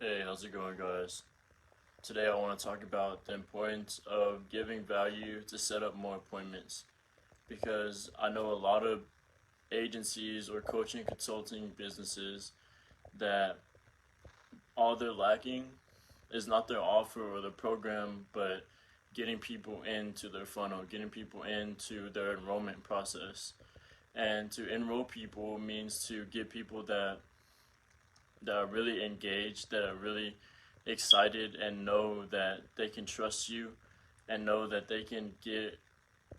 Hey, how's it going, guys? Today I want to talk about the importance of giving value to set up more appointments because I know a lot of agencies or coaching consulting businesses that all they're lacking is not their offer or their program, but getting people into their funnel, getting people into their enrollment process. And to enroll people means to get people that are really engaged, that are really excited, and know that they can trust you, and know that they can get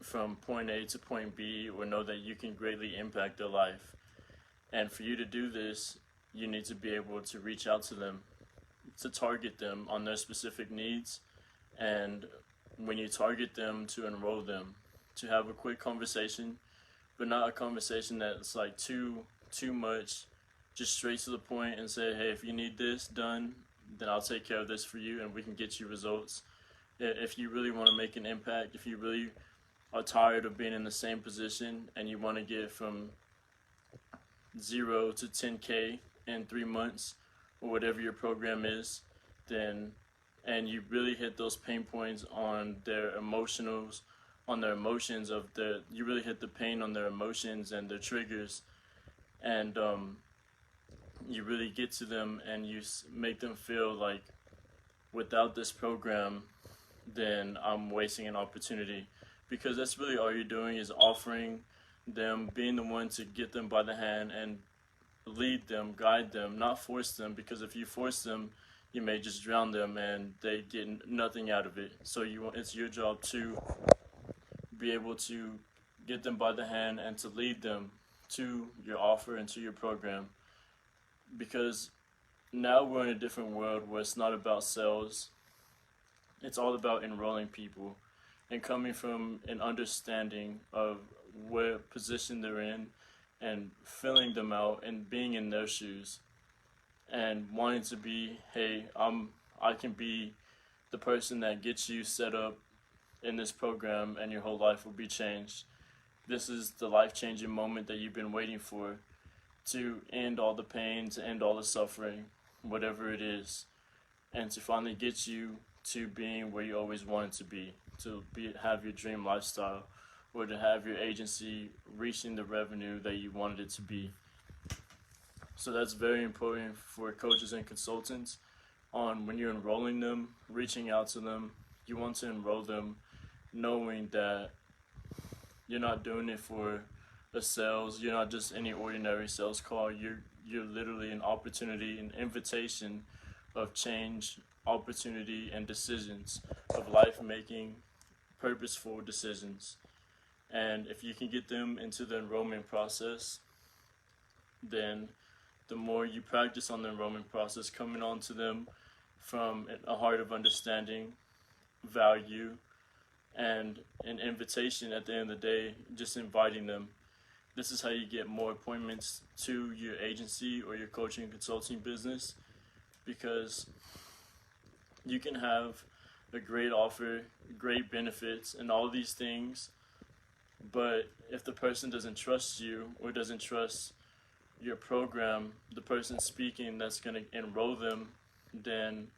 from point A to point B, or know that you can greatly impact their life. And for you to do this, you need to be able to reach out to them, to target them on their specific needs, and when you target them, to enroll them, to have a quick conversation, but not a conversation that's like too much, just straight to the point and say, hey, if you need this done, then I'll take care of this for you and we can get you results. If you really want to make an impact, if you really are tired of being in the same position and you want to get from 0 to 10K in 3 months or whatever your program is, then and you really hit those pain points on their emotionals, on their emotions of the, you really hit the pain on their emotions and their triggers, and you really get to them and you make them feel like without this program, then I'm wasting an opportunity. Because that's really all you're doing is offering them, being the one to get them by the hand and lead them, guide them, not force them. Because if you force them, you may just drown them and they get nothing out of it. So it's your job to be able to get them by the hand and to lead them to your offer and to your program. Because now we're in a different world where it's not about sales, it's all about enrolling people and coming from an understanding of what position they're in and filling them out and being in their shoes and wanting to be, hey, I can be the person that gets you set up in this program and your whole life will be changed. This is the life-changing moment that you've been waiting for, to end all the pain, to end all the suffering, whatever it is, and to finally get you to being where you always wanted to be, have your dream lifestyle, or to have your agency reaching the revenue that you wanted it to be. So that's very important for coaches and consultants. On when you're enrolling them, reaching out to them, you want to enroll them knowing that you're not doing it for the sales. You're not just any ordinary sales call. You're literally an opportunity, an invitation of change, opportunity, and decisions of life making, purposeful decisions. And if you can get them into the enrollment process, then the more you practice on the enrollment process, coming on to them from a heart of understanding, value, and an invitation at the end of the day, just inviting them. This is how you get more appointments to your agency or your coaching and consulting business, because you can have a great offer, great benefits, and all these things, but if the person doesn't trust you or doesn't trust your program, the person speaking that's going to enroll them, then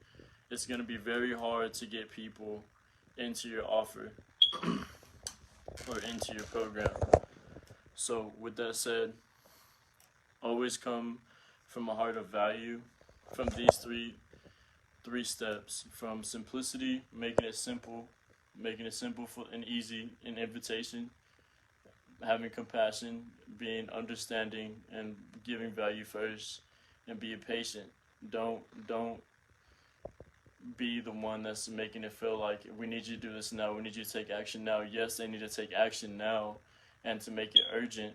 it's going to be very hard to get people into your offer or into your program. So with that said, always come from a heart of value, from these three steps, from simplicity, making it simple for and easy, an invitation, having compassion, being understanding, and giving value first, and be patient. Don't be the one that's making it feel like we need you to do this now, we need you to take action now. Yes, they need to take action now and to make it urgent,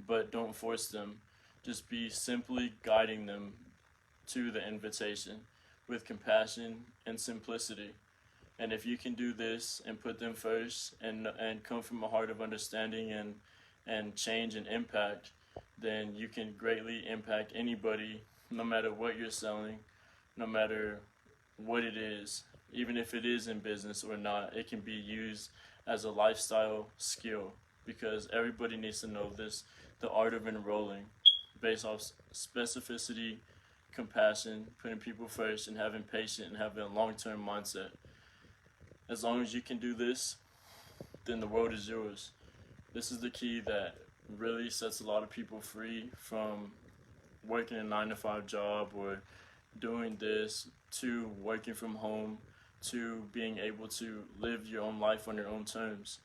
but don't force them. Just be simply guiding them to the invitation with compassion and simplicity. And if you can do this and put them first and come from a heart of understanding and change and impact, then you can greatly impact anybody, no matter what you're selling, no matter what it is. Even if it is in business or not, it can be used as a lifestyle skill, because everybody needs to know this, the art of enrolling, based off specificity, compassion, putting people first, and having patience and having a long-term mindset. As long as you can do this, then the world is yours. This is the key that really sets a lot of people free from working a 9 to 5 job or doing this to working from home to being able to live your own life on your own terms.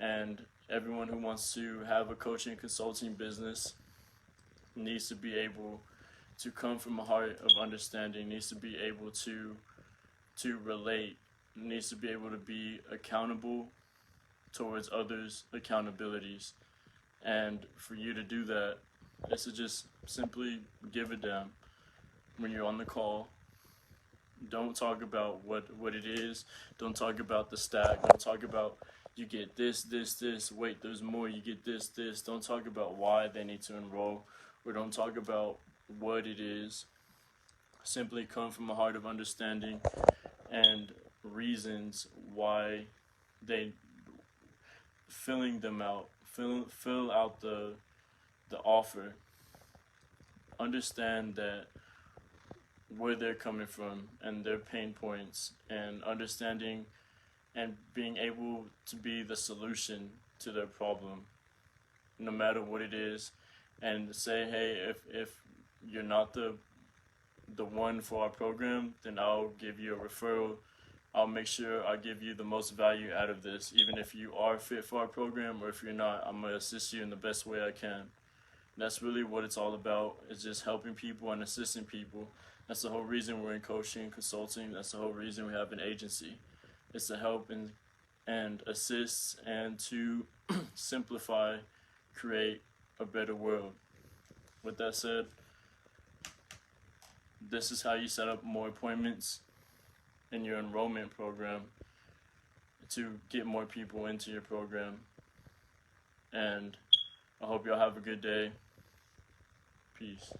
And everyone who wants to have a coaching and consulting business needs to be able to come from a heart of understanding, needs to be able to relate, needs to be able to be accountable towards others' accountabilities. And for you to do that, is to just simply give a damn when you're on the call. Don't talk about what it is. Don't talk about the stack. Don't talk about you get this, wait, there's more, you get this. Don't talk about why they need to enroll, or don't talk about what it is. Simply come from a heart of understanding and reasons why they filling them out. Fill out the offer. Understand that where they're coming from and their pain points, and understanding and being able to be the solution to their problem, no matter what it is. And say, hey, if you're not the one for our program, then I'll give you a referral. I'll make sure I give you the most value out of this. Even if you are fit for our program, or if you're not, I'm going to assist you in the best way I can. That's really what it's all about. It's just helping people and assisting people. That's the whole reason we're in coaching and consulting. That's the whole reason we have an agency. It's to help and assist and to simplify, create a better world. With that said, this is how you set up more appointments in your enrollment program to get more people into your program. And I hope y'all have a good day. Peace.